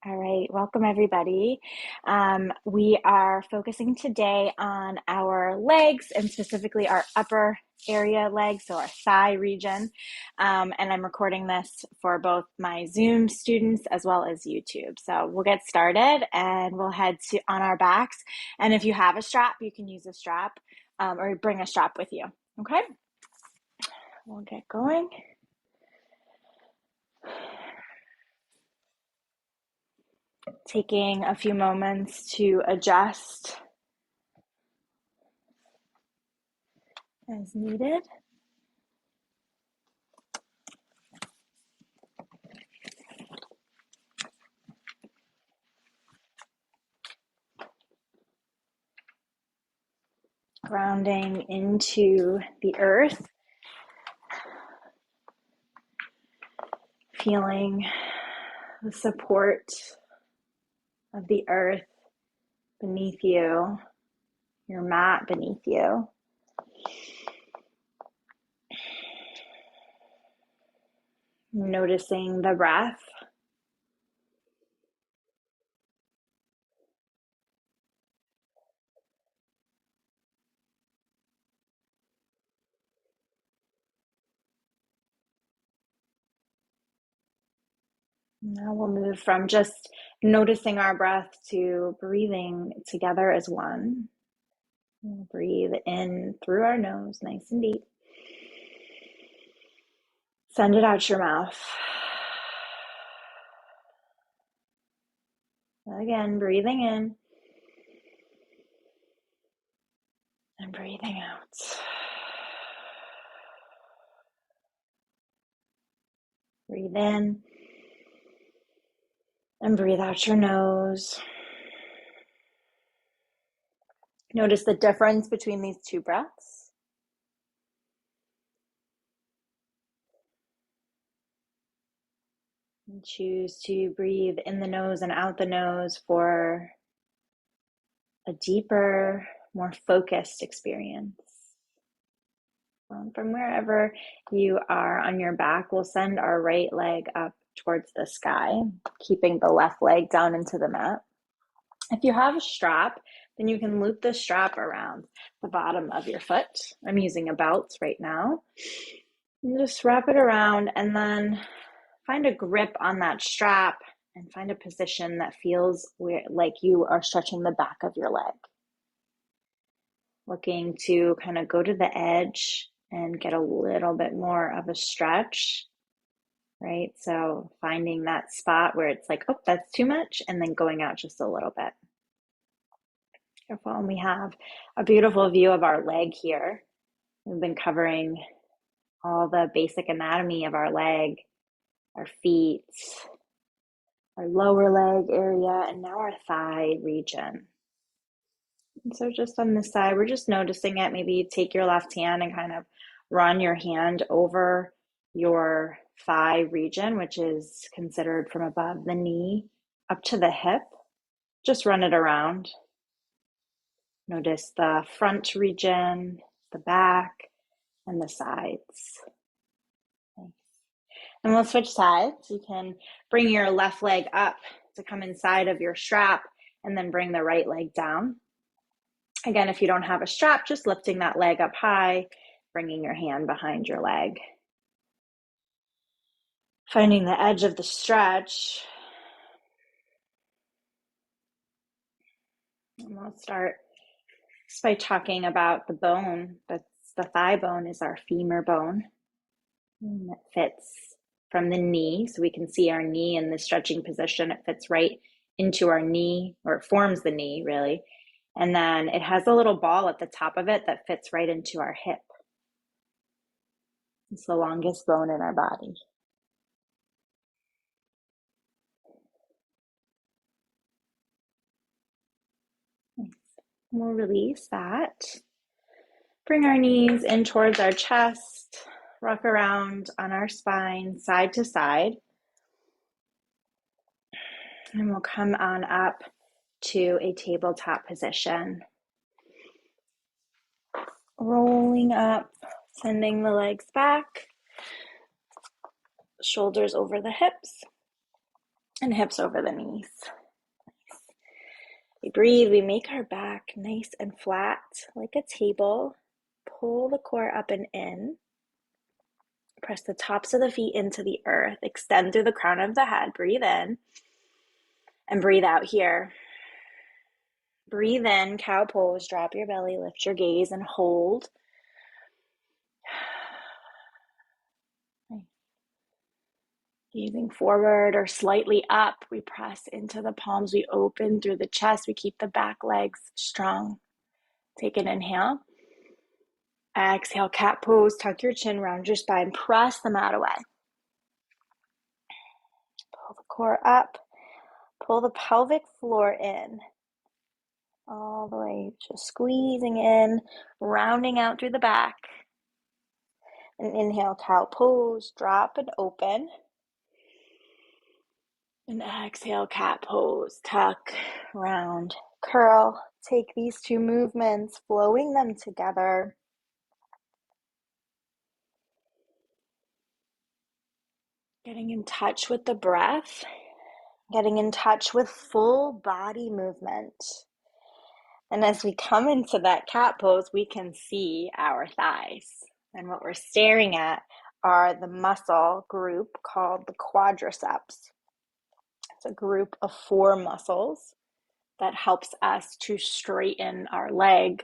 All right, welcome everybody. We are focusing today on our legs and specifically our upper area legs, so our thigh region. And I'm recording this for both my Zoom students as well as YouTube. So we'll get started and we'll head on our backs. And if you have a strap, you can use a strap or bring a strap with you. Okay, we'll get going. Taking a few moments to adjust as needed. Grounding into the earth, feeling the support of the earth beneath you, your mat beneath you. Noticing the breath. Now we'll move from just noticing our breath to breathing together as one. We'll breathe in through our nose, nice and deep. Send it out your mouth. Again, breathing in and breathing out. Breathe in and breathe out your nose. Notice the difference between these two breaths. And choose to breathe in the nose and out the nose for a deeper, more focused experience. From wherever you are on your back, we'll send our right leg up towards the sky, keeping the left leg down into the mat. If you have a strap, then you can loop the strap around the bottom of your foot. I'm using a belt right now. And just wrap it around and then find a grip on that strap and find a position that feels like you are stretching the back of your leg. Looking to kind of go to the edge and get a little bit more of a stretch, right? So finding that spot where it's like, oh, that's too much, and then going out just a little bit. Careful, and we have a beautiful view of our leg here. We've been covering all the basic anatomy of our leg, our feet, our lower leg area, and now our thigh region. And so just on this side, we're just noticing it. Maybe you take your left hand and kind of run your hand over your thigh region, which is considered from above the knee up to the hip. Just run it around. Notice the front region, the back, and the sides. And we'll switch sides. You can bring your left leg up to come inside of your strap and then bring the right leg down. Again, if you don't have a strap, just lifting that leg up high, bringing your hand behind your leg. Finding the edge of the stretch. And we'll start just by talking about the bone. That's the thigh bone is our femur bone. And it fits from the knee, so we can see our knee in the stretching position. It fits right into our knee, or it forms the knee, really. And then it has a little ball at the top of it that fits right into our hip. It's the longest bone in our body. We'll release that. Bring our knees in towards our chest. Rock around on our spine, side to side. And we'll come on up to a tabletop position. Rolling up, sending the legs back. Shoulders over the hips. and hips over the knees. We breathe, we make our back nice and flat like a table. Pull the core up and in. Press the tops of the feet into the earth. Extend through the crown of the head. Breathe in and breathe out here. Breathe in, cow pose, drop your belly, lift your gaze, and hold. Gazing forward or slightly up, we press into the palms, we open through the chest, we keep the back legs strong. Take an inhale. Exhale, cat pose, tuck your chin, round your spine, press the mat away. Pull the core up, pull the pelvic floor in. All the way, just squeezing in, rounding out through the back. And inhale, cow pose, drop and open. And exhale, cat pose, tuck, round, curl. Take these two movements, flowing them together. Getting in touch with the breath, getting in touch with full body movement. And as we come into that cat pose, we can see our thighs. And what we're staring at are the muscle group called the quadriceps. It's a group of 4 muscles that helps us to straighten our leg.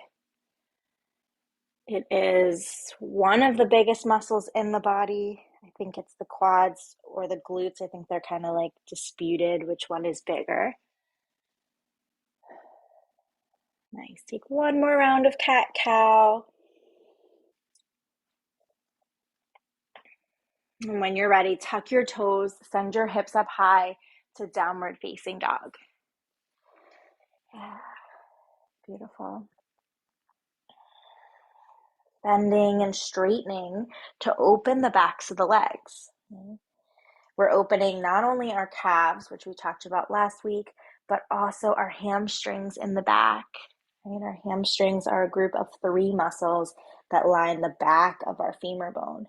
It is one of the biggest muscles in the body. I think it's the quads or the glutes. I think they're kind of like disputed which one is bigger. Nice. Take one more round of cat-cow. And when you're ready, tuck your toes, send your hips up high to downward facing dog. Yeah. Beautiful. Bending and straightening to open the backs of the legs. We're opening not only our calves, which we talked about last week, but also our hamstrings in the back. Right? Our hamstrings are a group of 3 muscles that line the back of our femur bone.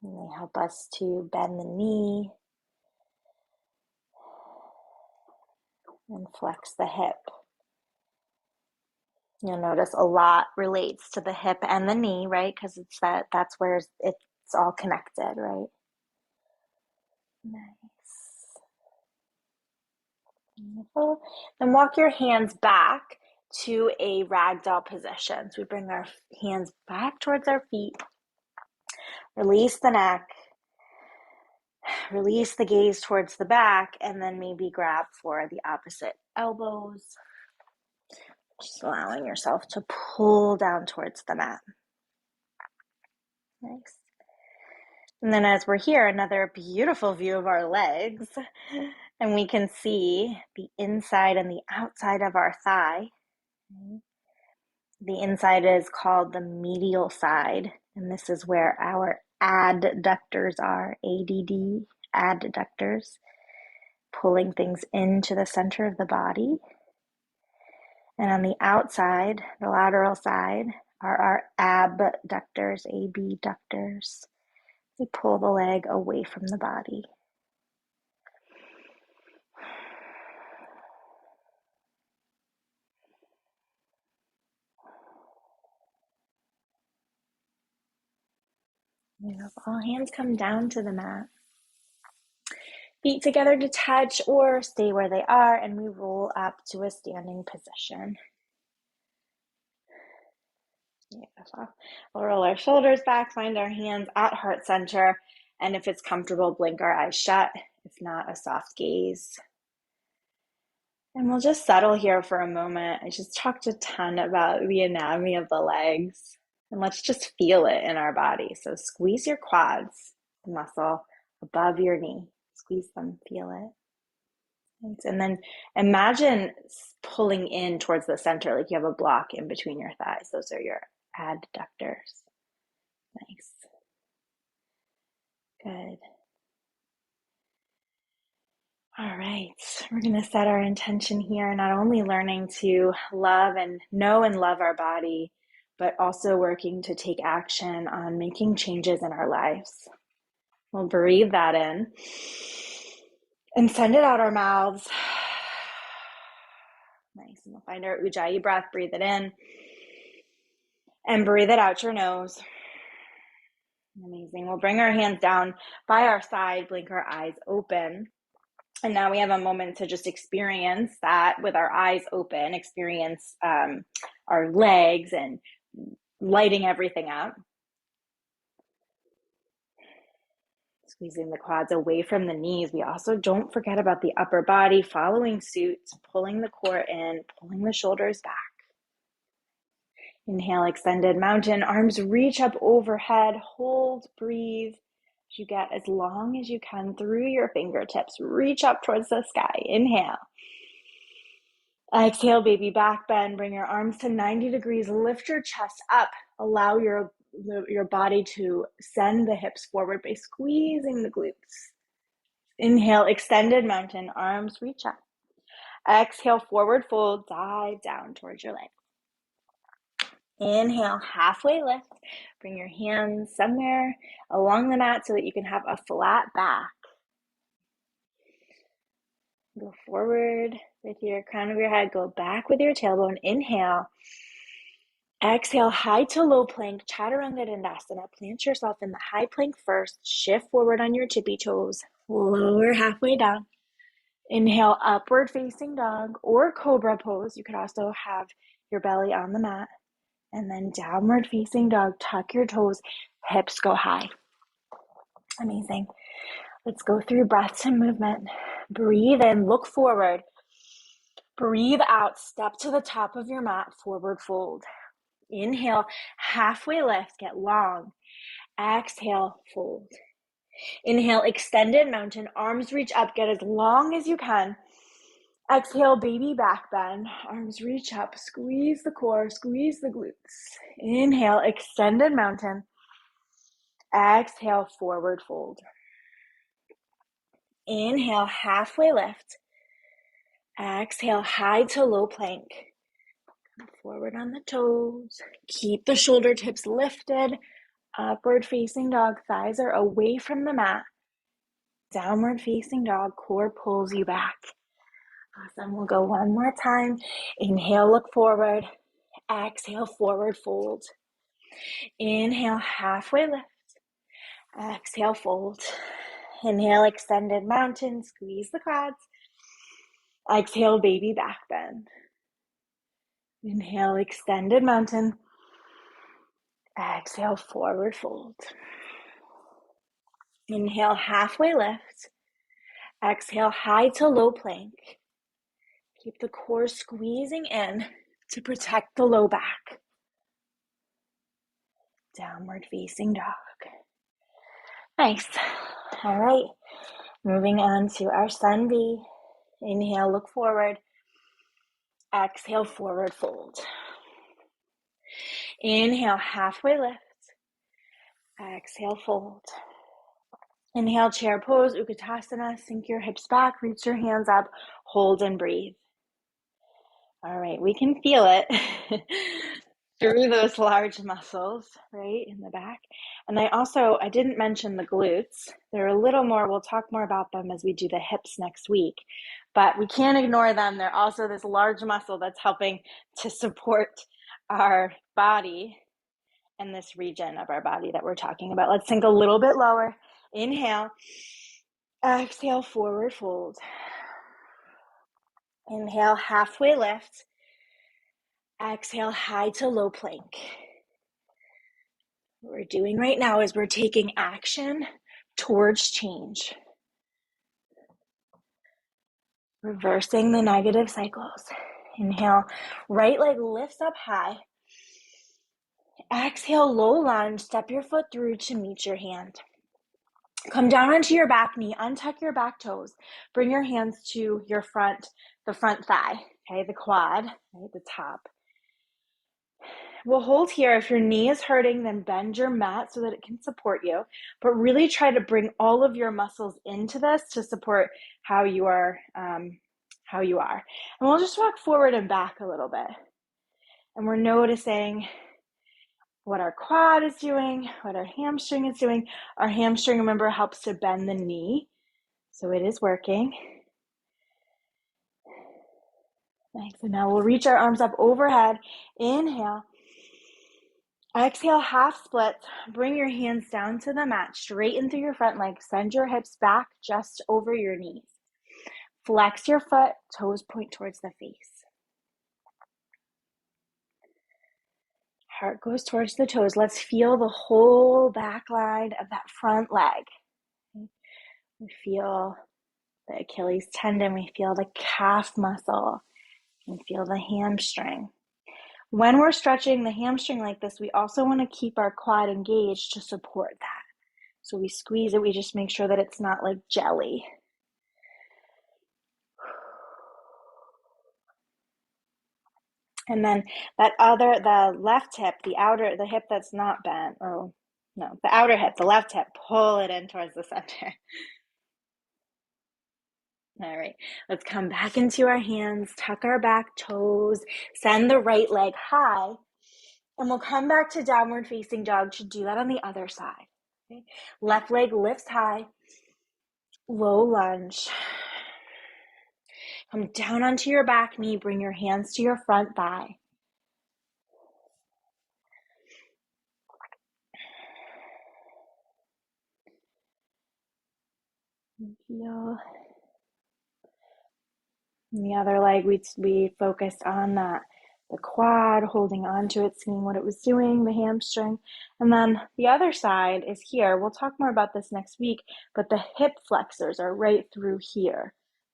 And they help us to bend the knee and flex the hip. You'll notice a lot relates to the hip and the knee, right? Because that's where it's all connected, right? Nice. Beautiful. Then walk your hands back to a ragdoll position. So we bring our hands back towards our feet. Release the neck. Release the gaze towards the back, and then maybe grab for the opposite elbows. Just allowing yourself to pull down towards the mat. Nice. And then as we're here, another beautiful view of our legs. And we can see the inside and the outside of our thigh. The inside is called the medial side. And this is where our adductors are, ADD, adductors, pulling things into the center of the body. And on the outside, the lateral side, are our abductors, abductors. We pull the leg away from the body. Beautiful. Hands come down to the mat. Feet together to touch or stay where they are, and we roll up to a standing position. Beautiful. We'll roll our shoulders back, find our hands at heart center, and if it's comfortable, blink our eyes shut. If not, a soft gaze. And we'll just settle here for a moment. I just talked a ton about the anatomy of the legs, and let's just feel it in our body. So squeeze your quads, the muscle above your knee. Squeeze them, feel it. Thanks. And then imagine pulling in towards the center, like you have a block in between your thighs. Those are your adductors. Nice. Good. All right, we're going to set our intention here, not only learning to love and know and love our body, but also working to take action on making changes in our lives. We'll breathe that in and send it out our mouths. Nice. And we'll find our Ujjayi breath. Breathe it in and breathe it out your nose. Amazing. We'll bring our hands down by our side, blink our eyes open. And now we have a moment to just experience that with our eyes open, experience our legs and lighting everything up. Squeezing the quads away from the knees. We also don't forget about the upper body, following suit, pulling the core in, pulling the shoulders back. Inhale, extended mountain, arms reach up overhead, hold, breathe. You get as long as you can through your fingertips. Reach up towards the sky. Inhale. Exhale, baby back bend. Bring your arms to 90 degrees. Lift your chest up. Allow your body to send the hips forward by squeezing the glutes. Inhale, extended mountain, arms reach up. Exhale, forward fold, dive down towards your leg. Inhale, halfway lift. Bring your hands somewhere along the mat so that you can have a flat back. Go forward with your crown of your head. Go back with your tailbone. Inhale. Exhale, high to low plank, Chaturanga Dandasana. Plant yourself in the high plank first. Shift forward on your tippy toes. Lower halfway down. Inhale, upward facing dog or cobra pose. You could also have your belly on the mat. And then downward facing dog. Tuck your toes. Hips go high. Amazing. Let's go through breaths and movement. Breathe in, look forward. Breathe out, step to the top of your mat, forward fold. Inhale, halfway lift, get long. Exhale, fold. Inhale, extended mountain, arms reach up, get as long as you can. Exhale, baby back bend, arms reach up, squeeze the core, squeeze the glutes. Inhale, extended mountain. Exhale, forward fold. Inhale, halfway lift. Exhale, high to low plank. Forward on the toes. Keep the shoulder tips lifted. Upward facing dog, thighs are away from the mat. Downward facing dog, core pulls you back. Awesome. We'll go one more time. Inhale, look forward. Exhale, forward fold. Inhale, halfway lift. Exhale, fold. Inhale, extended mountain, squeeze the quads. Exhale, baby back bend. Inhale, extended mountain. Exhale, forward fold. Inhale, halfway lift. Exhale, high to low plank. Keep the core squeezing in to protect the low back. Downward facing dog. Nice. All right. Moving on to our sun V. Inhale, look forward. Exhale, forward fold. Inhale, halfway lift. Exhale, fold. Inhale, chair pose, Utkatasana. Sink your hips back, reach your hands up, hold and breathe. All right, we can feel it through those large muscles, right, in the back. And I didn't mention the glutes. They're a little more, we'll talk more about them as we do the hips next week, but we can't ignore them. They're also this large muscle that's helping to support our body and this region of our body that we're talking about. Let's sink a little bit lower. Inhale, exhale, forward fold. Inhale, halfway lift. Exhale, high to low plank. What we're doing right now is we're taking action towards change. Reversing the negative cycles. Inhale, right leg lifts up high. Exhale, low lunge, step your foot through to meet your hand. Come down onto your back knee, untuck your back toes. Bring your hands to your the front thigh, okay, the quad, right, the top. We'll hold here. If your knee is hurting, then bend your mat so that it can support you. But really try to bring all of your muscles into this to support how you are. And we'll just walk forward and back a little bit. And we're noticing what our quad is doing, what our hamstring is doing. Our hamstring, remember, helps to bend the knee. So it is working. Nice. And now we'll reach our arms up overhead. Inhale. Exhale, half splits. Bring your hands down to the mat, straighten through your front leg. Send your hips back just over your knees. Flex your foot, toes point towards the face. Heart goes towards the toes. Let's feel the whole back line of that front leg. We feel the Achilles tendon. We feel the calf muscle. We feel the hamstring. When we're stretching the hamstring like this, we also want to keep our quad engaged to support that. So we squeeze it. We just make sure that it's not like jelly. And then the left hip, the hip that's not bent, the outer hip, the left hip, pull it in towards the center. All right, let's come back into our hands, tuck our back toes, send the right leg high, and we'll come back to downward facing dog. Should do that on the other side. Okay? Left leg lifts high, low lunge. Come down onto your back knee, bring your hands to your front thigh. Feel. And the other leg, we focused on the quad, holding on to it, seeing what it was doing, the hamstring. And then the other side is here. We'll talk more about this next week, but the hip flexors are right through here.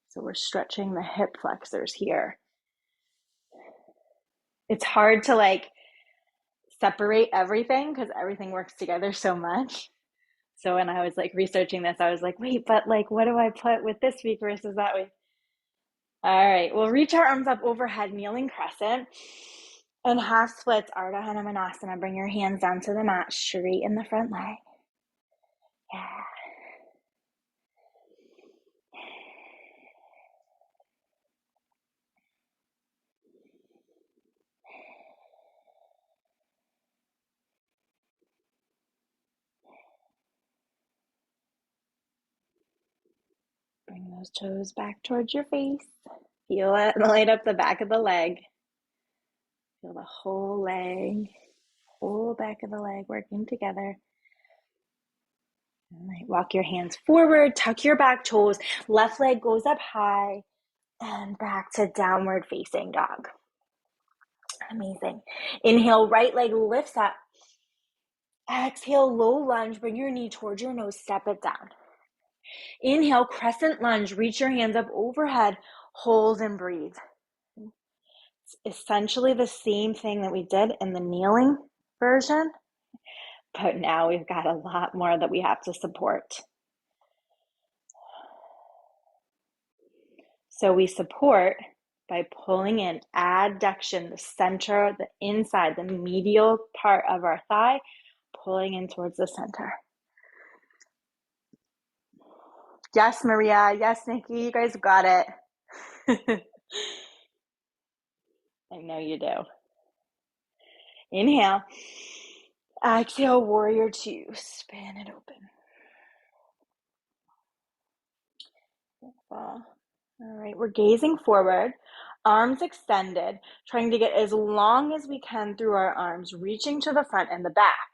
So we're stretching the hip flexors here. It's hard to separate everything because everything works together so much. So when I was researching this, I was like, wait, but what do I put with this week versus that week? All right, we'll reach our arms up overhead, kneeling crescent, and half splits, Ardahanamanasana. Bring your hands down to the mat, straighten the front leg. Yeah. Bring those toes back towards your face. Feel it light up the back of the leg. Feel the whole leg, whole back of the leg working together. All right, walk your hands forward, tuck your back toes. Left leg goes up high and back to downward facing dog. Amazing. Inhale, right leg lifts up. Exhale, low lunge. Bring your knee towards your nose, step it down. Inhale, crescent lunge. Reach your hands up overhead. Hold and breathe. It's essentially the same thing that we did in the kneeling version, but now we've got a lot more that we have to support. So we support by pulling in adduction, the center, the inside, the medial part of our thigh, pulling in towards the center. Yes, Maria. Yes, Nikki. You guys got it. I know you do. Inhale. Exhale, warrior two. Spin it open. Beautiful. All right, we're gazing forward, arms extended, trying to get as long as we can through our arms, reaching to the front and the back,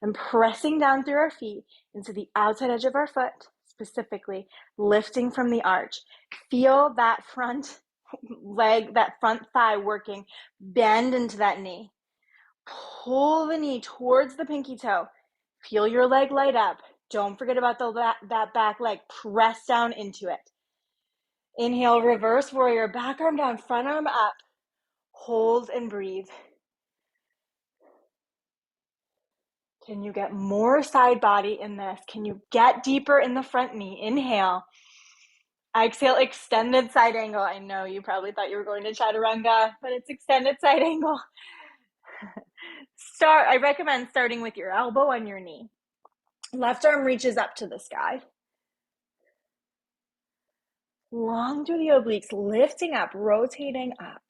and pressing down through our feet into the outside edge of our foot, specifically lifting from the arch. Feel that front leg, that front thigh working. Bend into that knee. Pull the knee towards the pinky toe. Feel your leg light up. Don't forget about that back leg. Press down into it. Inhale, reverse warrior, back arm down, front arm up. Hold and breathe. Can you get more side body in this? Can you get deeper in the front knee? Inhale. Exhale, extended side angle. I know you probably thought you were going to chaturanga, but it's extended side angle. I recommend starting with your elbow on your knee. Left arm reaches up to the sky. Long through the obliques, lifting up, rotating up.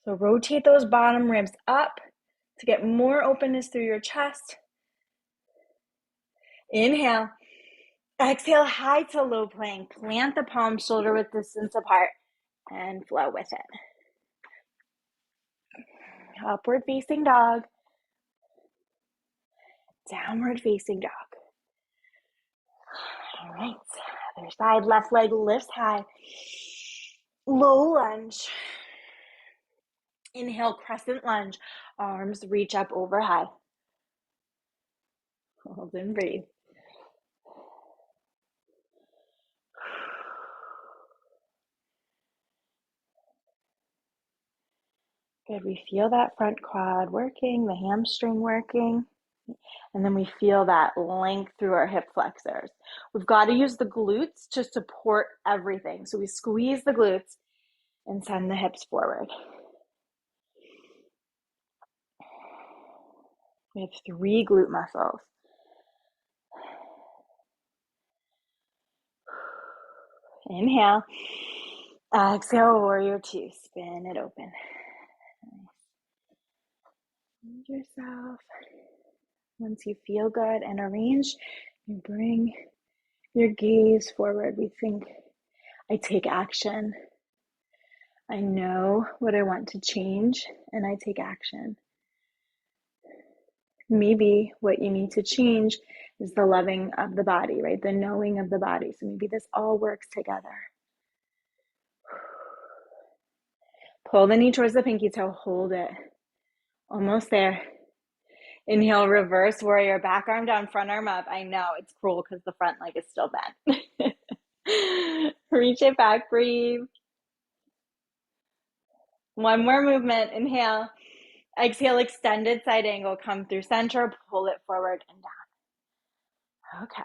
So rotate those bottom ribs up, to get more openness through your chest. Inhale. Exhale, high to low plank. Plant the palms shoulder width distance apart and flow with it. Upward facing dog. Downward facing dog. All right, other side, left leg lifts high. Low lunge. Inhale, crescent lunge. Arms reach up over high. Hold and breathe. Good, we feel that front quad working, the hamstring working. And then we feel that length through our hip flexors. We've got to use the glutes to support everything. So we squeeze the glutes and send the hips forward. We have 3 glute muscles. Inhale. Exhale, warrior 2. Spin it open. Hold yourself. Once you feel good and arranged, you bring your gaze forward. We think, I take action. I know what I want to change, and I take action. Maybe what you need to change is the loving of the body, right? The knowing of the body. So maybe this all works together. Pull the knee towards the pinky toe. Hold it. Almost there. Inhale, reverse warrior. Back arm down, front arm up. I know it's cruel because the front leg is still bent. Reach it back. Breathe. One more movement. Inhale. Exhale, extended side angle. Come through center. Pull it forward and down. Okay.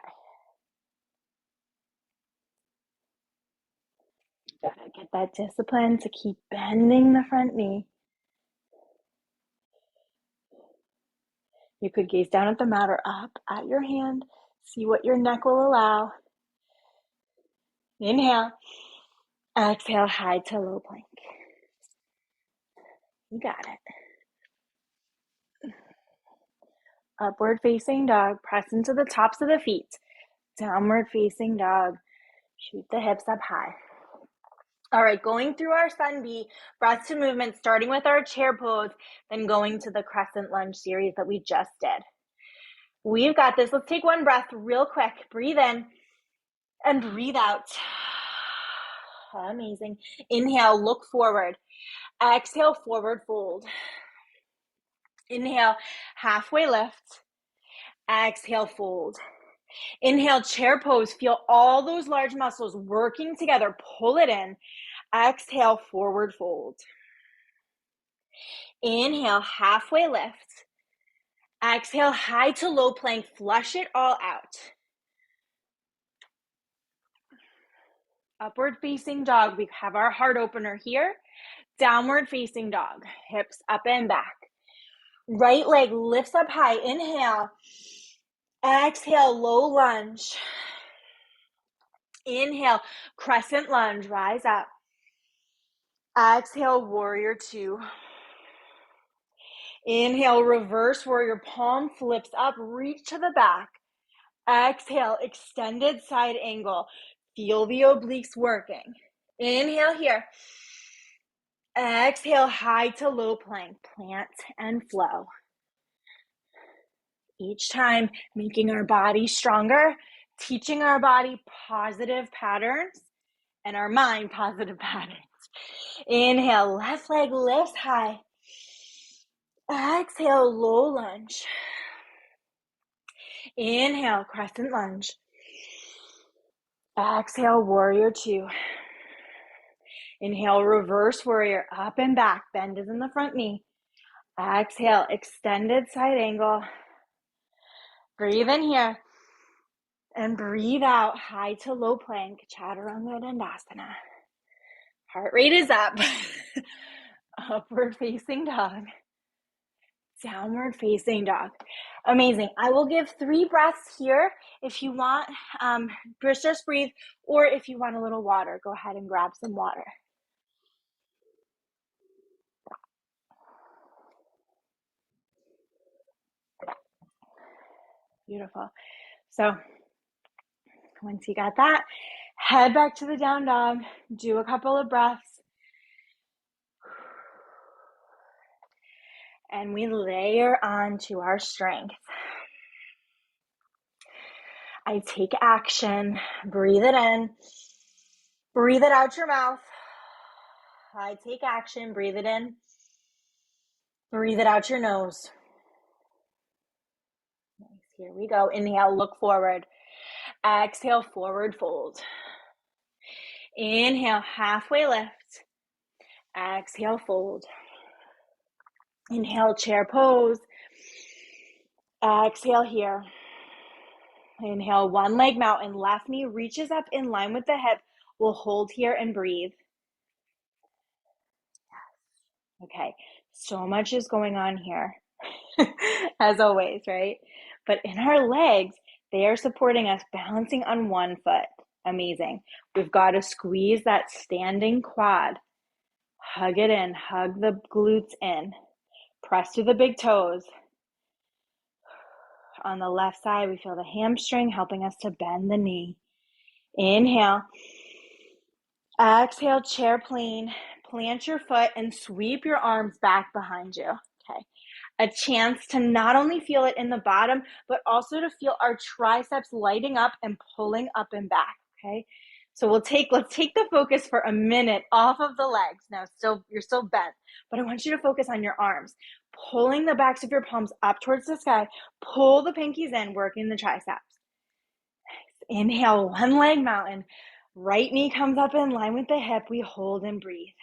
Gotta get that discipline to keep bending the front knee. You could gaze down at the mat or up at your hand. See what your neck will allow. Inhale. Exhale, high to low plank. You got it. Upward facing dog. Press into the tops of the feet. Downward facing dog. Shoot the hips up high. All right, going through our sun B, breath to movement, starting with our chair pose, then going to the crescent lunge series that we just did. We've got this. Let's take one breath real quick. Breathe in and breathe out. Amazing. Inhale, look forward. Exhale, forward fold. Inhale, halfway lift. Exhale, fold. Inhale, chair pose. Feel all those large muscles working together. Pull it in. Exhale, forward fold. Inhale, halfway lift. Exhale, high to low plank. Flush it all out. Upward facing dog. We have our heart opener here. Downward facing dog. Hips up and back. Right leg lifts up high. Inhale. Exhale, low lunge. Inhale, crescent lunge. Rise up. Exhale, warrior 2. Inhale, reverse warrior. Palm flips up. Reach to the back. Exhale, extended side angle. Feel the obliques working. Inhale here. Exhale, high to low plank. Plant and flow. Each time, making our body stronger, teaching our body positive patterns, and our mind positive patterns. Inhale, left leg lifts high. Exhale, low lunge. Inhale, crescent lunge. Exhale, warrior 2. Inhale, reverse warrior, up and back. Bend is in the front knee. Exhale, extended side angle. Breathe in here. And breathe out, high to low plank, Chaturanga. Heart rate is up. Upward facing dog. Downward facing dog. Amazing. I will give 3 breaths here. If you want, just breathe, or if you want a little water, go ahead and grab some water. Beautiful. So once you got that, head back to the down dog. Do a couple of breaths. And we layer onto our strength. I take action. Breathe it in. Breathe it out your mouth. I take action. Breathe it in. Breathe it out your nose. Nice. Here we go. Inhale, look forward. Exhale, forward fold. Inhale, halfway lift. Exhale, fold. Inhale, chair pose. Exhale here. Inhale, one leg mountain. Left knee reaches up in line with the hip. We'll hold here and breathe. Okay, so much is going on here, as always, right? But in our legs, they are supporting us, balancing on one foot. Amazing. We've got to squeeze that standing quad. Hug it in, hug the glutes in. Press through the big toes. On the left side, we feel the hamstring helping us to bend the knee. Inhale. Exhale, chair plane. Plant your foot and sweep your arms back behind you. Okay. A chance to not only feel it in the bottom, but also to feel our triceps lighting up and pulling up and back. Okay. So let's take the focus for a minute off of the legs. Now, you're still bent, but I want you to focus on your arms, pulling the backs of your palms up towards the sky. Pull the pinkies in, working the triceps. Inhale, one leg mountain. Right knee comes up in line with the hip. We hold and breathe.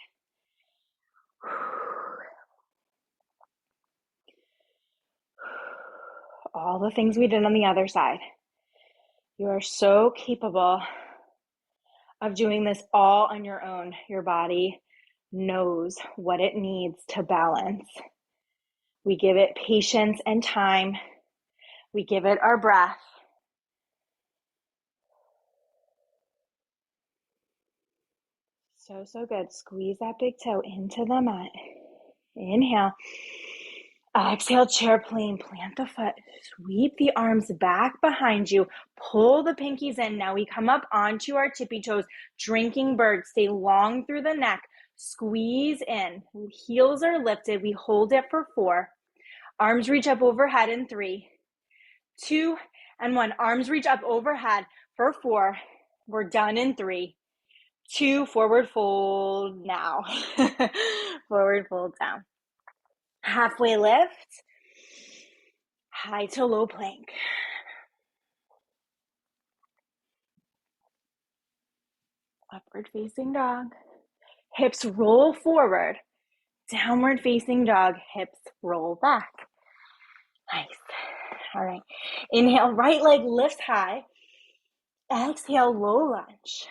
All the things we did on the other side. You are so capable of doing this all on your own. Your body knows what it needs to balance. We give it patience and time. We give it our breath. So good. Squeeze that big toe into the mat. Inhale. Exhale, chair plane. Plant the foot. Sweep the arms back behind you. Pull the pinkies in. Now we come up onto our tippy toes. Drinking bird. Stay long through the neck. Squeeze in. Heels are lifted. We hold it for 4. Arms reach up overhead in 3, 2, and 1. Arms reach up overhead for 4. We're done in 3, 2. Forward fold now. Forward fold down. Halfway lift. High to low plank. Upward facing dog. Hips roll forward. Downward facing dog. Hips roll back. Nice. All right. Inhale, right leg lifts high. Exhale, low lunge.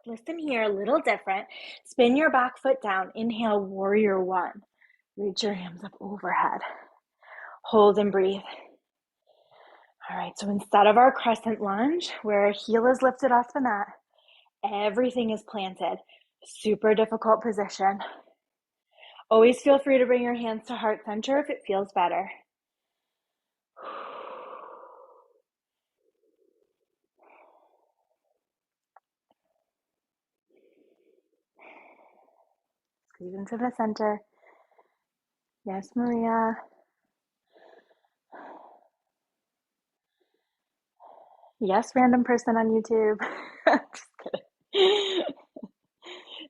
Listen here, a little different. Spin your back foot down. Inhale, warrior 1. Reach your hands up overhead. Hold and breathe. All right, so instead of our crescent lunge, where our heel is lifted off the mat, everything is planted. Super difficult position. Always feel free to bring your hands to heart center if it feels better. Squeeze into the center. Yes, Maria. Yes, random person on YouTube. Just kidding.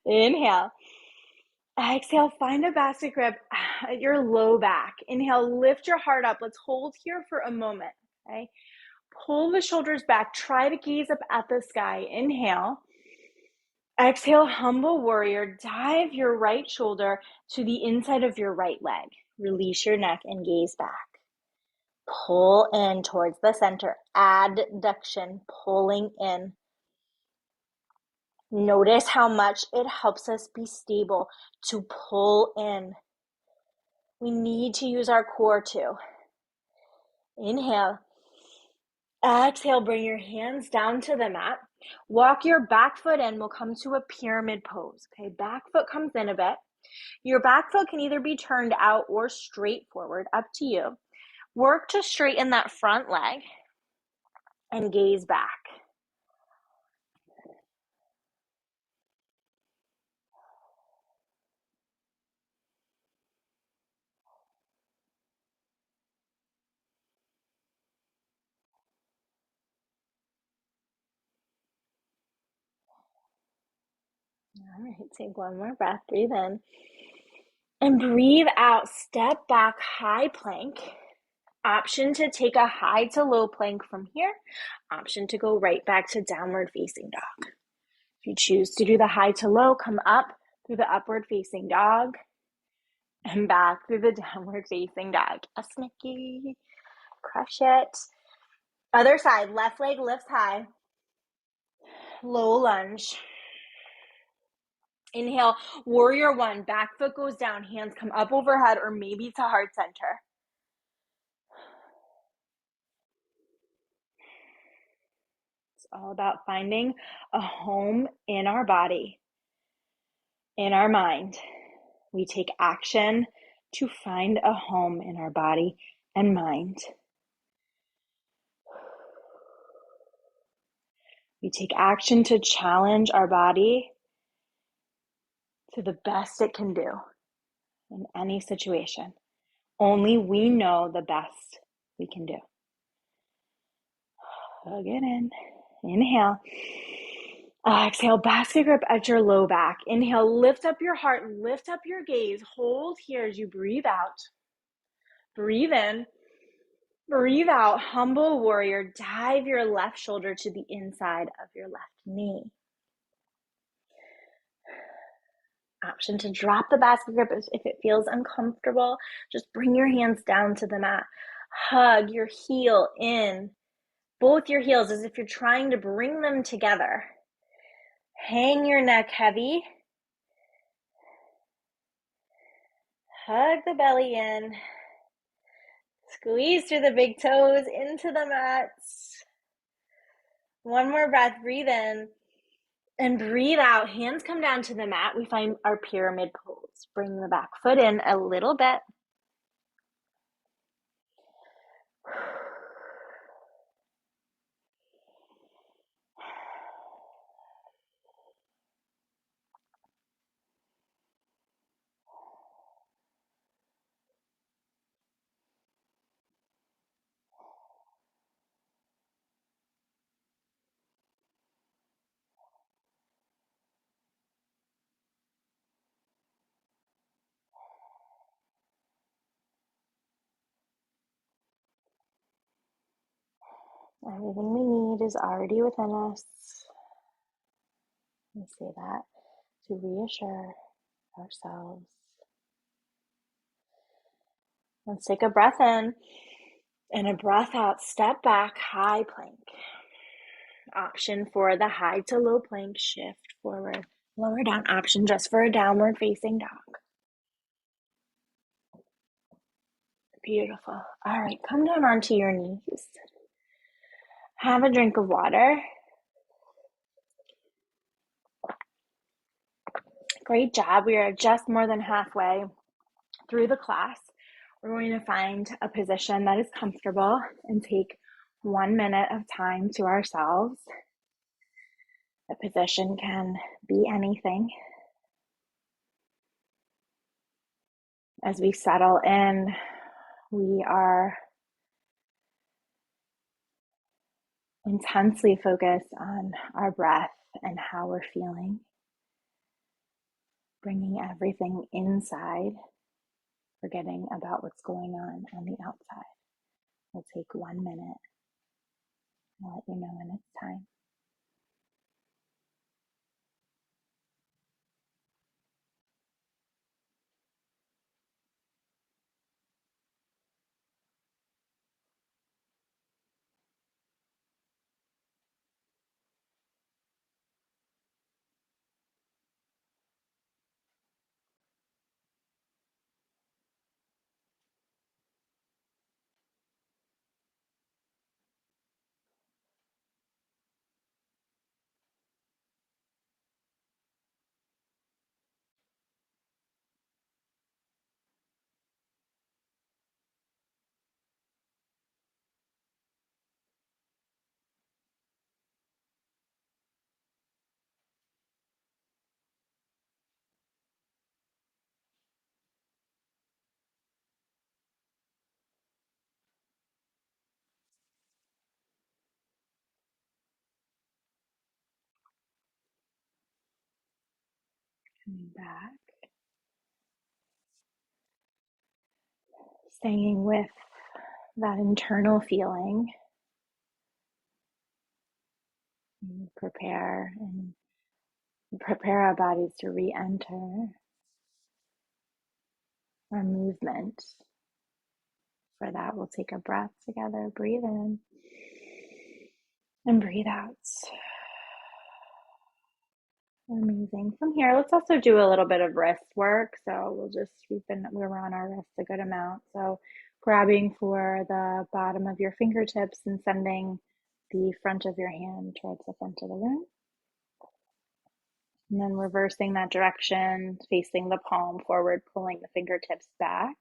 Inhale. Exhale, find a basket grip at your low back. Inhale, lift your heart up. Let's hold here for a moment, okay? Pull the shoulders back. Try to gaze up at the sky. Inhale. Exhale, humble warrior. Dive your right shoulder to the inside of your right leg. Release your neck and gaze back. Pull in towards the center. Adduction, pulling in. Notice how much it helps us be stable to pull in. We need to use our core too. Inhale. Exhale, bring your hands down to the mat. Walk your back foot in. We'll come to a pyramid pose. Okay, back foot comes in a bit. Your back foot can either be turned out or straight forward, up to you. Work to straighten that front leg. and gaze back. All right, take one more breath, breathe in. And breathe out, step back, high plank. Option to take a high to low plank from here. Option to go right back to downward facing dog. If you choose to do the high to low, come up through the upward facing dog and back through the downward facing dog. A snicky, crush it. Other side, left leg lifts high. Low lunge. Inhale, warrior one, back foot goes down, hands come up overhead or maybe to heart center. It's all about finding a home in our body, in our mind. We take action to find a home in our body and mind. We take action to challenge our body to the best it can do in any situation. Only we know the best we can do. Hug it in. Inhale. Exhale, basket grip at your low back. Inhale, lift up your heart, lift up your gaze. Hold here as you breathe out. Breathe in. Breathe out, humble warrior. Dive your left shoulder to the inside of your left knee. Option to drop the basket grip if it feels uncomfortable. Just bring your hands down to the mat. Hug your heel in, both your heels as if you're trying to bring them together. Hang your neck heavy. Hug the belly in. Squeeze through the big toes into the mats. One more breath, breathe in. And breathe out, hands come down to the mat. We find our pyramid pose. Bring the back foot in a little bit. Everything we need is already within us. We say that to reassure ourselves. Let's take a breath in and a breath out. Step back, high plank. Option for the high to low plank, shift forward, lower down. Option just for a downward facing dog. Beautiful. All right, come down onto your knees. Have a drink of water. Great job. We are just more than halfway through the class. We're going to find a position that is comfortable and take 1 minute of time to ourselves. The position can be anything. As we settle in, we are intensely focused on our breath and how we're feeling, bringing everything inside, forgetting about what's going on the outside. We'll take 1 minute. I'll let you know when it's time. Coming back. Staying with that internal feeling. And prepare our bodies to re-enter our movement. For that, we'll take a breath together. Breathe in and breathe out. Amazing. From here, let's also do a little bit of wrist work. So we're on our wrists a good amount. So grabbing for the bottom of your fingertips and sending the front of your hand towards the front of the room. And then reversing that direction, facing the palm forward, pulling the fingertips back.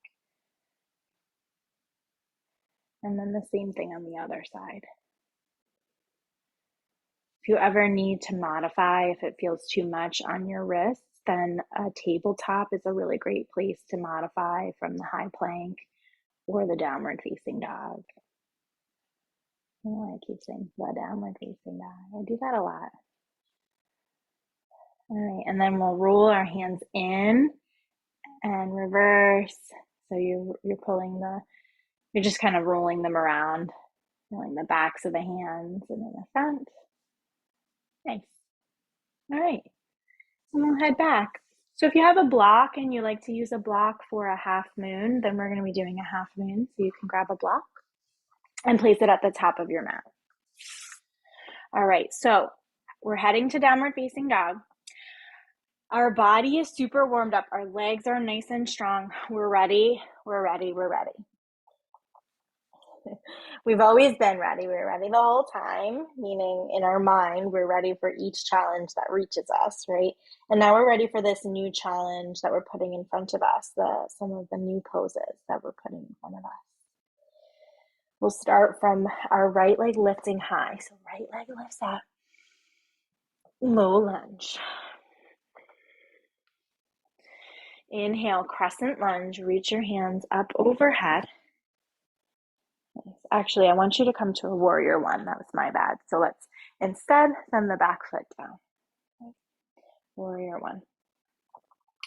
And then the same thing on the other side. If you ever need to modify, if it feels too much on your wrists, then a tabletop is a really great place to modify from the high plank or the downward facing dog. I keep saying the downward facing dog. I do that a lot. All right, and then we'll roll our hands in and reverse. So you're just kind of rolling them around, feeling the backs of the hands and then the front. Nice. All right, and we'll head back. So if you have a block and you like to use a block for a half moon, then we're going to be doing a half moon. So you can grab a block and place it at the top of your mat. All right, so we're heading to downward facing dog. Our body is super warmed up. Our legs are nice and strong. We're ready. We're ready. We're ready. We've always been ready. We're ready the whole time, meaning in our mind, we're ready for each challenge that reaches us, right? And now we're ready for this new challenge that we're putting in front of us, some of the new poses that we're putting in front of us. We'll start from our right leg lifting high. So right leg lifts up. Low lunge. Inhale, crescent lunge. Reach your hands up overhead. Actually, I want you to come to a warrior one. That was my bad. So let's instead send the back foot down. Warrior one.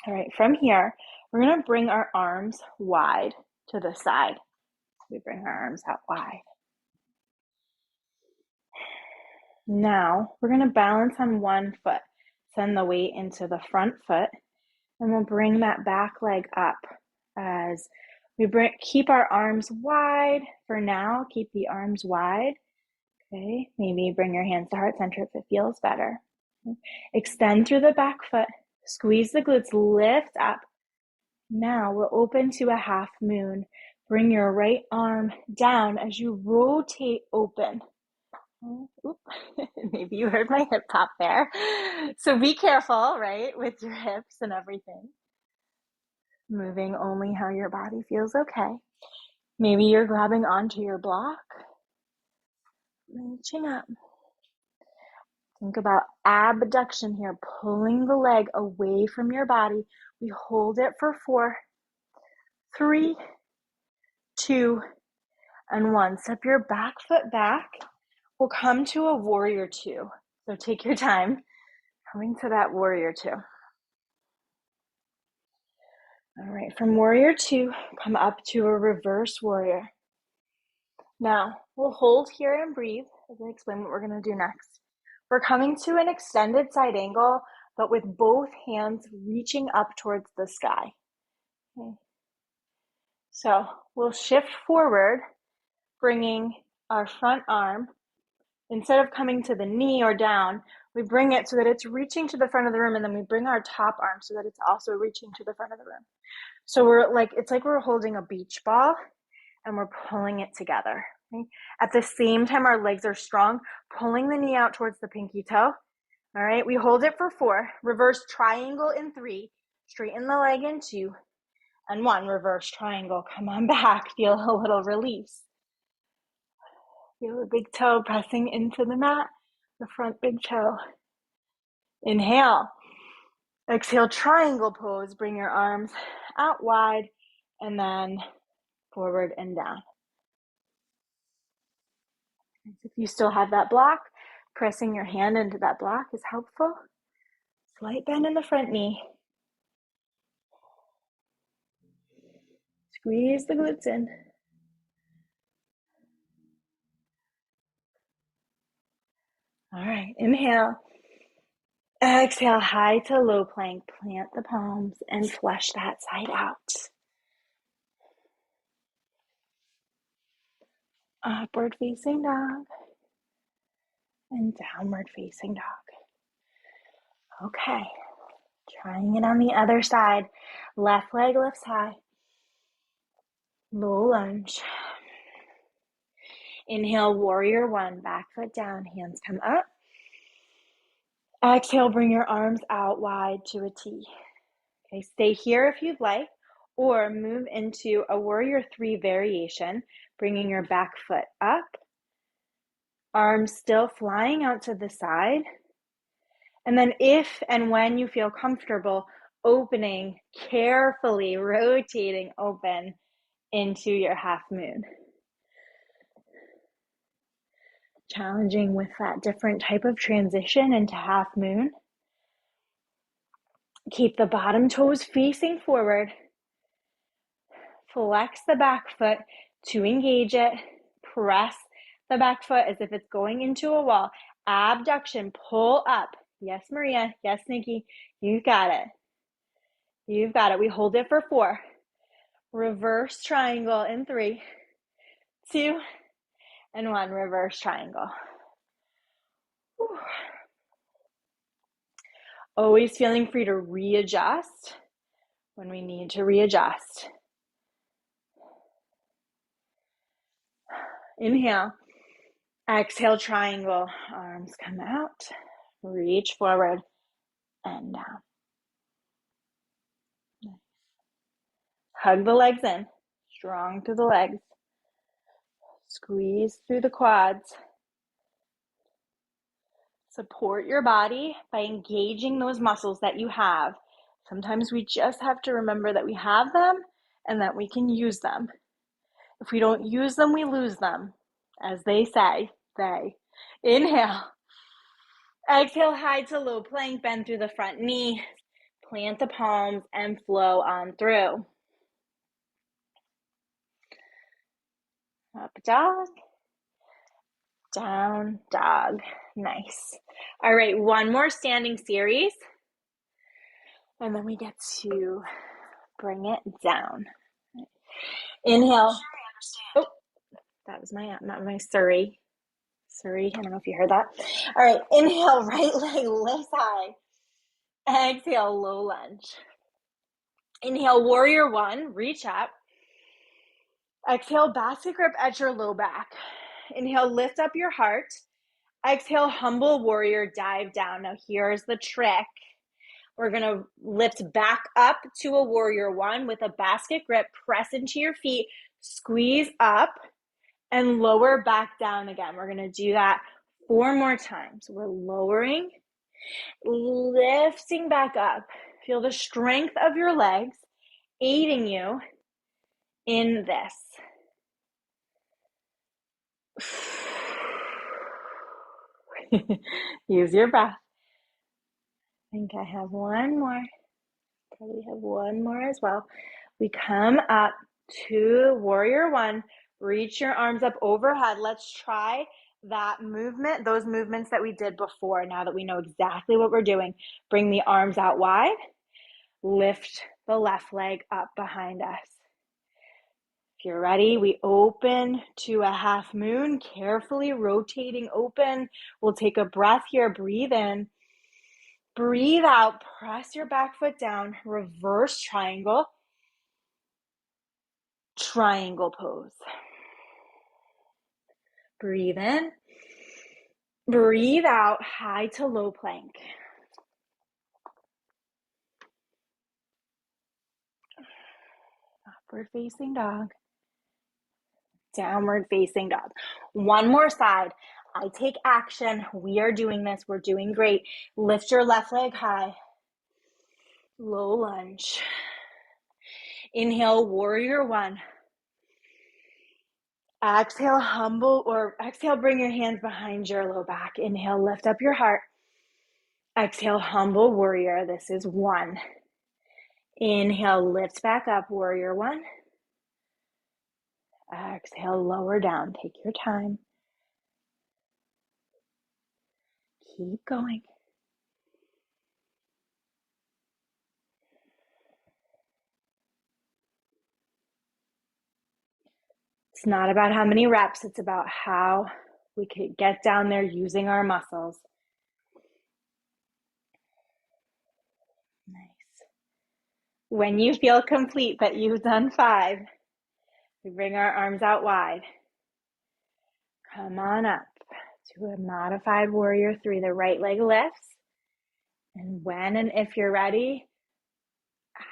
All right, from here, we're going to bring our arms wide to the side. We bring our arms out wide. Now, we're going to balance on one foot. Send the weight into the front foot, and we'll bring that back leg up as we keep our arms wide for now. Keep the arms wide. Okay, maybe bring your hands to heart center if it feels better. Extend through the back foot. Squeeze the glutes, lift up. Now we're open to a half moon. Bring your right arm down as you rotate open. Maybe you heard my hip pop there. So be careful, right, with your hips and everything. Moving only how your body feels okay. Maybe you're grabbing onto your block. Reaching up. Think about abduction here, pulling the leg away from your body. We hold it for 4, 3, 2, and 1. Step your back foot back. We'll come to a warrior 2. So take your time coming to that warrior 2. All right, from warrior 2, come up to a reverse warrior. Now, we'll hold here and breathe as I explain what we're going to do next. We're coming to an extended side angle, but with both hands reaching up towards the sky. Okay. So we'll shift forward, bringing our front arm. Instead of coming to the knee or down, we bring it so that it's reaching to the front of the room, and then we bring our top arm so that it's also reaching to the front of the room. So it's like we're holding a beach ball and we're pulling it together. Okay? At the same time, our legs are strong, pulling the knee out towards the pinky toe. All right, we hold it for 4, reverse triangle in 3, straighten the leg in 2, and 1, reverse triangle. Come on back, feel a little release. Feel the big toe pressing into the mat, the front big toe. Inhale. Exhale, triangle pose. Bring your arms out wide and then forward and down. If you still have that block, pressing your hand into that block is helpful. Slight bend in the front knee. Squeeze the glutes in. All right, inhale. Exhale, high to low plank. Plant the palms and flush that side out. Upward facing dog and downward facing dog. Okay, trying it on the other side. Left leg lifts high. Low lunge. Inhale, warrior one, back foot down, hands come up. Exhale, bring your arms out wide to a T. Okay, stay here if you'd like, or move into a warrior three variation, bringing your back foot up, arms still flying out to the side. And then if and when you feel comfortable, opening, carefully rotating open into your half moon. Challenging with that different type of transition into half moon. Keep the bottom toes facing forward. Flex the back foot to engage it. Press the back foot as if it's going into a wall. Abduction, pull up. Yes, Maria. Yes, Nikki. You got it. You've got it. We hold it for 4. Reverse triangle in 3, 2, and 1. Reverse triangle. Whew. Always feeling free to readjust when we need to readjust. Inhale. Exhale, triangle. Arms come out. Reach forward and down. Hug the legs in. Strong through the legs. Squeeze through the quads. Support your body by engaging those muscles that you have. Sometimes we just have to remember that we have them and that we can use them. If we don't use them, we lose them. As they say, Inhale. Exhale, high to low plank, bend through the front knee. Plant the palms and flow on through. Up dog. Down dog. Nice. All right, one more standing series. And then we get to bring it down. Inhale. Oh, that was my Surrey. I don't know if you heard that. All right, inhale, right leg lifts high. Exhale, low lunge. Inhale, warrior one, reach up. Exhale, basket grip at your low back. Inhale, lift up your heart. Exhale, humble warrior, dive down. Now here's the trick. We're going to lift back up to a warrior one with a basket grip. Press into your feet, squeeze up, and lower back down again. We're going to do that 4 more times. We're lowering, lifting back up. Feel the strength of your legs aiding you in this. Use your breath. I think I have one more. Probably have one more as well. We come up to warrior one. Reach your arms up overhead. Let's try that movement, those movements that we did before. Now that we know exactly what we're doing, bring the arms out wide. Lift the left leg up behind us. If you're ready, we open to a half moon, carefully rotating open. We'll take a breath here. Breathe in. Breathe out. Press your back foot down. Reverse triangle. Triangle pose. Breathe in. Breathe out. High to low plank. Upward facing dog. Downward facing dog. One more side. I take action. We are doing this. We're doing great. Lift your left leg high. Low lunge. Inhale, warrior one. Exhale, humble, or exhale, bring your hands behind your low back. Inhale, lift up your heart. Exhale, humble warrior. This is 1. Inhale, lift back up, warrior one. Exhale, lower down. Take your time. Keep going. It's not about how many reps. It's about how we could get down there using our muscles. Nice. When you feel complete that you've done 5, we bring our arms out wide. Come on up to a modified warrior 3. The right leg lifts. And when and if you're ready,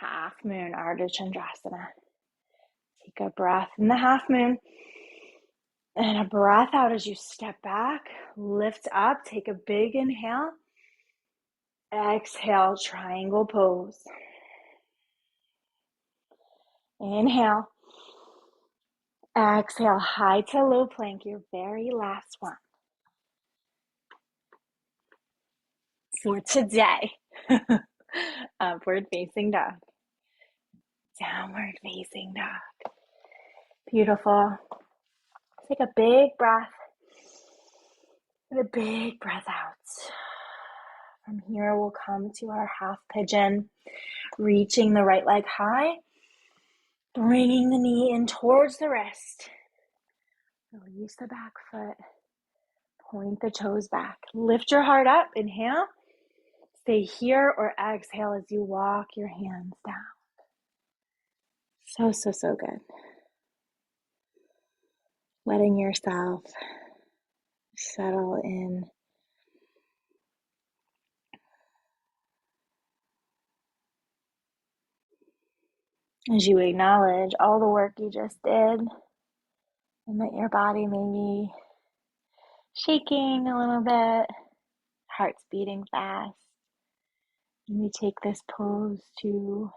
half moon, Ardahanamanasana. Take a breath in the half moon. And a breath out as you step back. Lift up. Take a big inhale. Exhale, triangle pose. Inhale. Exhale, high to low plank, your very last one. For today, upward facing dog. Downward facing dog. Beautiful. Take a big breath and a big breath out. From here, we'll come to our half pigeon, reaching the right leg high, bringing the knee in towards the wrist. Release the back foot. Point the toes back. Lift your heart up. Inhale. Stay here or exhale as you walk your hands down. So good. Letting yourself settle in. As you acknowledge all the work you just did, and that your body may be shaking a little bit, heart's beating fast. And we take this pose to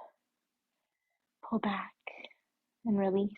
pull back and release.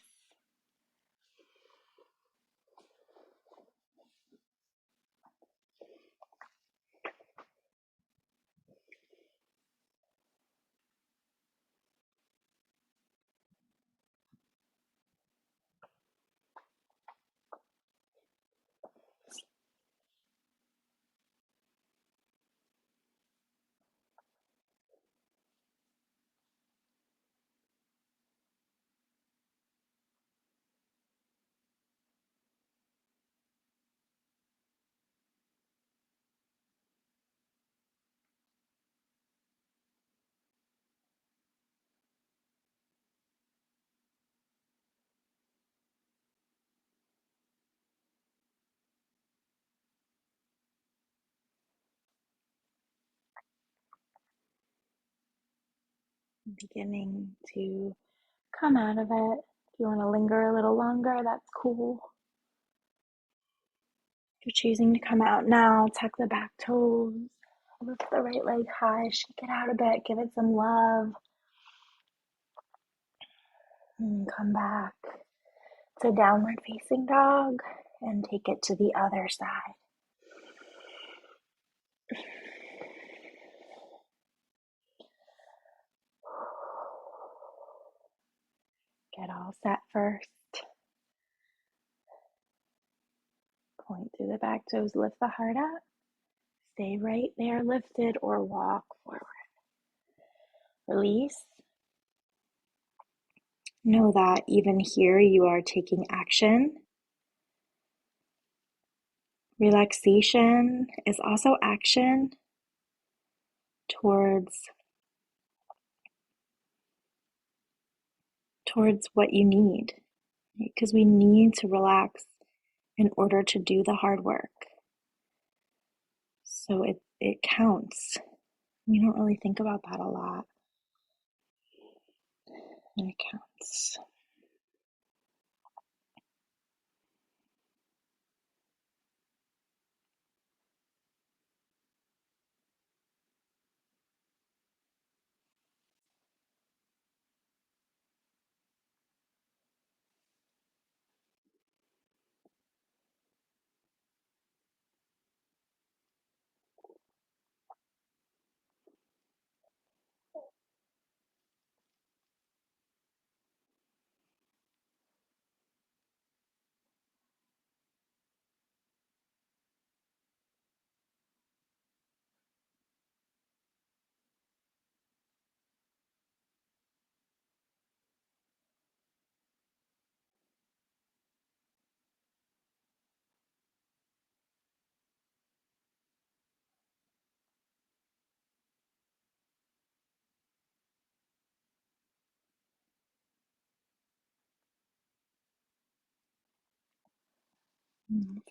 Beginning to come out of it. If you want to linger a little longer, that's cool. If you're choosing to come out now, tuck the back toes, lift the right leg high, shake it out a bit, give it some love. And come back to downward facing dog and take it to the other side. Get all set first. Point through the back toes, lift the heart up. Stay right there lifted or walk forward. Release. Know that even here you are taking action. Relaxation is also action towards what you need, because we need to relax in order to do the hard work. So it counts. We don't really think about that a lot. And it counts.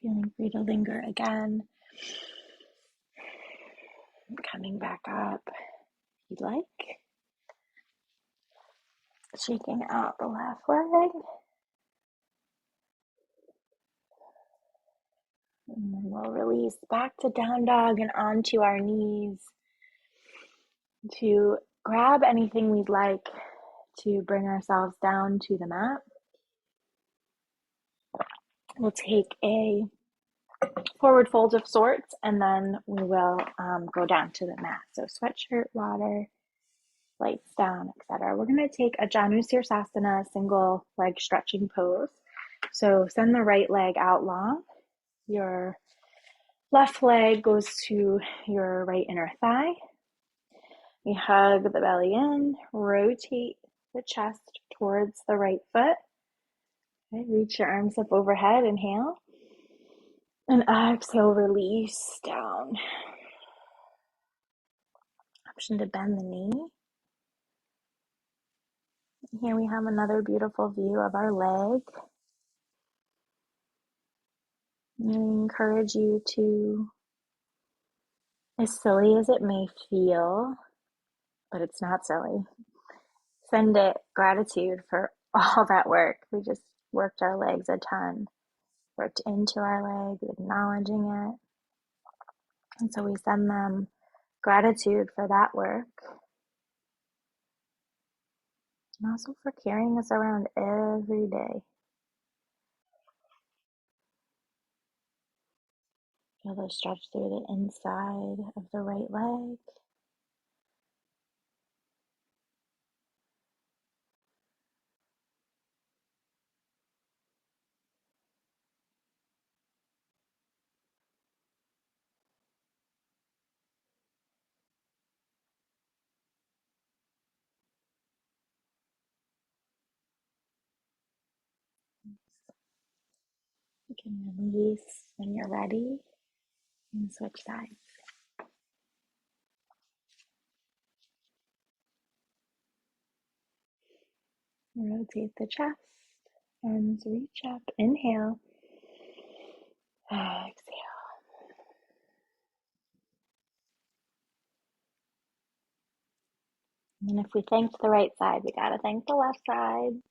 Feeling free to linger again. Coming back up if you'd like. Shaking out the left leg. And then we'll release back to down dog and onto our knees to grab anything we'd like to bring ourselves down to the mat. We'll take a forward fold of sorts, and then we will go down to the mat. So sweatshirt, water, lights down, etc. We're going to take a Janusir Sasana, single leg stretching pose. So send the right leg out long. Your left leg goes to your right inner thigh. We hug the belly in, rotate the chest towards the right foot. Okay, reach your arms up overhead, inhale. And exhale, release down. Option to bend the knee. Here we have another beautiful view of our leg. I encourage you to, as silly as it may feel, but it's not silly, send it gratitude for all that work. We just worked our legs a ton, worked into our legs, acknowledging it. And so we send them gratitude for that work. And also for carrying us around every day. Feel the stretch through the inside of the right leg. You can release when you're ready and switch sides. Rotate the chest, arms reach up, inhale, exhale. And if we thanked the right side, we gotta thank the left side.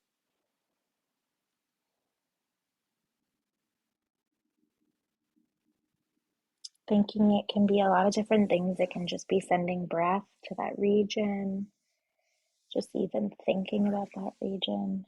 Thanking it can be a lot of different things. It can just be sending breath to that region, just even thinking about that region.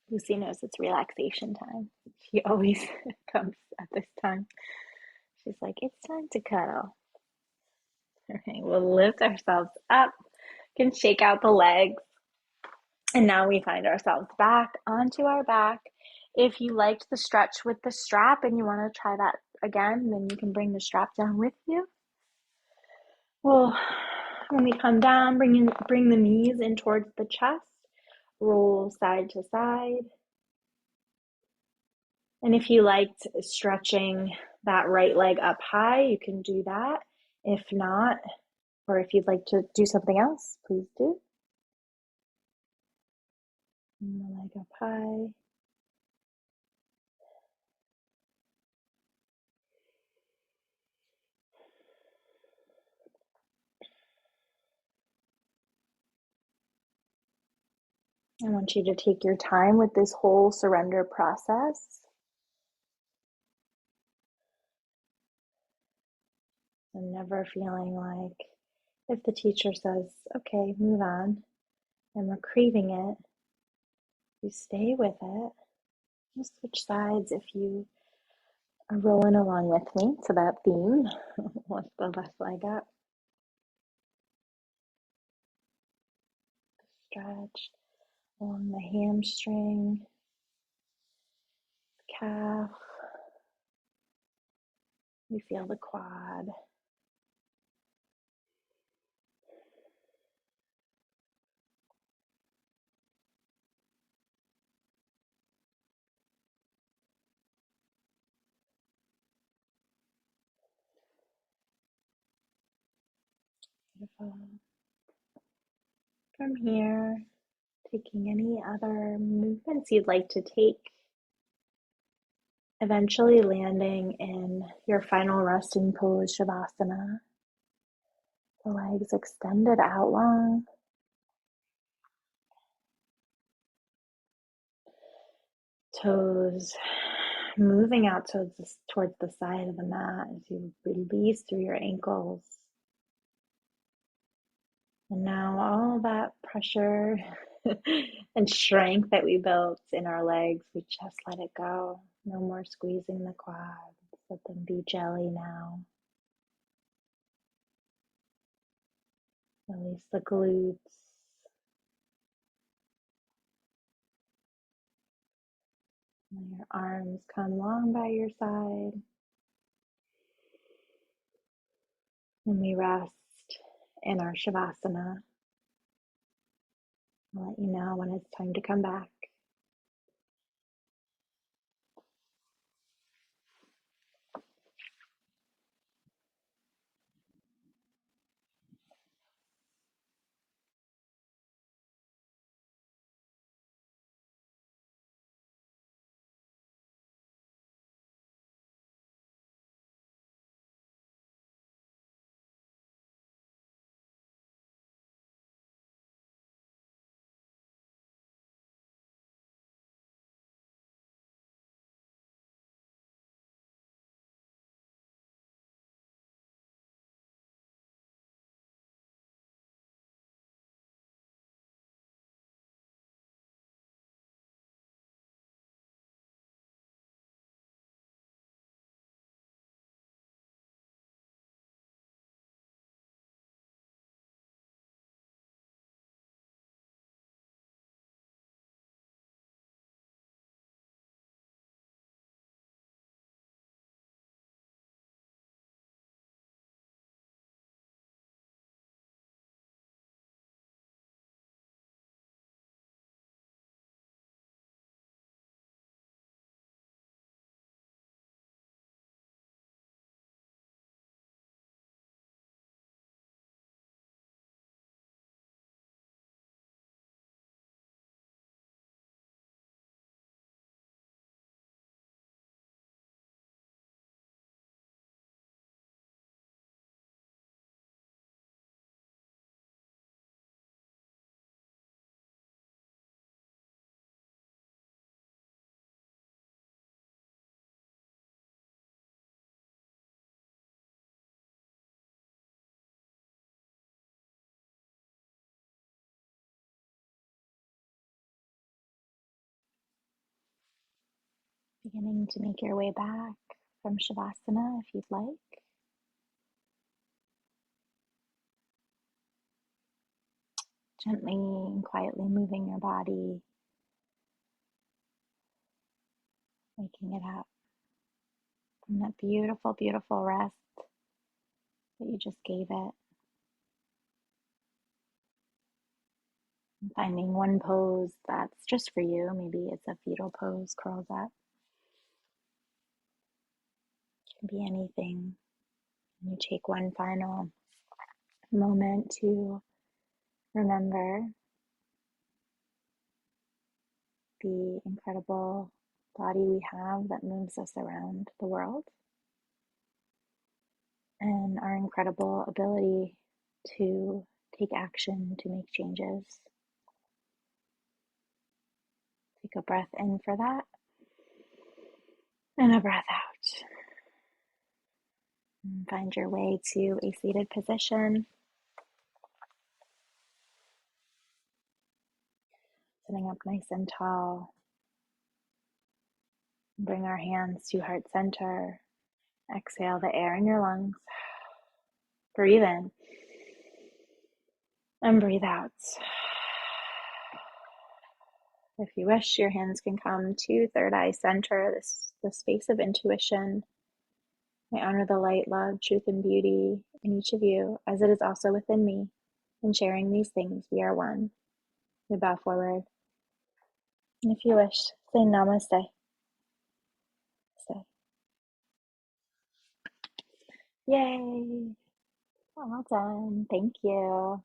Lucy knows it's relaxation time. She always comes at this time. She's like, it's time to cuddle. All right, we'll lift ourselves up, can shake out the legs. And now we find ourselves back onto our back. If you liked the stretch with the strap and you want to try that again, then you can bring the strap down with you. Well, when we come down, bring the knees in towards the chest, roll side to side. And if you liked stretching that right leg up high, you can do that. If not, or if you'd like to do something else, please do. And the leg up high. I want you to take your time with this whole surrender process. And never feeling like if the teacher says, okay, move on, and we're craving it, you stay with it. You switch sides if you are rolling along with me to that theme. Lift the left leg up. Stretch along the hamstring, calf, We feel the quad. Beautiful. From here, taking any other movements you'd like to take, eventually landing in your final resting pose, Shavasana. The legs extended out long. Toes moving out towards the side of the mat as you release through your ankles. And now all that pressure and strength that we built in our legs, we just let it go. No more squeezing the quads. Let them be jelly now. Release the glutes. Let your arms come long by your side. And we rest in our Shavasana. I'll let you know when it's time to come back. Beginning to make your way back from Shavasana if you'd like. Gently and quietly moving your body, waking it up from that beautiful, beautiful rest that you just gave it. And finding one pose that's just for you. Maybe it's a fetal pose, curls up. It can be anything. And you take one final moment to remember the incredible body we have that moves us around the world, and our incredible ability to take action to make changes. Take a breath in for that, and a breath out. And find your way to a seated position. Sitting up nice and tall. Bring our hands to heart center. Exhale the air in your lungs. Breathe in. And breathe out. If you wish, your hands can come to third eye center, the space of intuition. I honor the light, love, truth, and beauty in each of you, as it is also within me. In sharing these things, we are one. We bow forward. And if you wish, say namaste. Say, yay! All done. Thank you.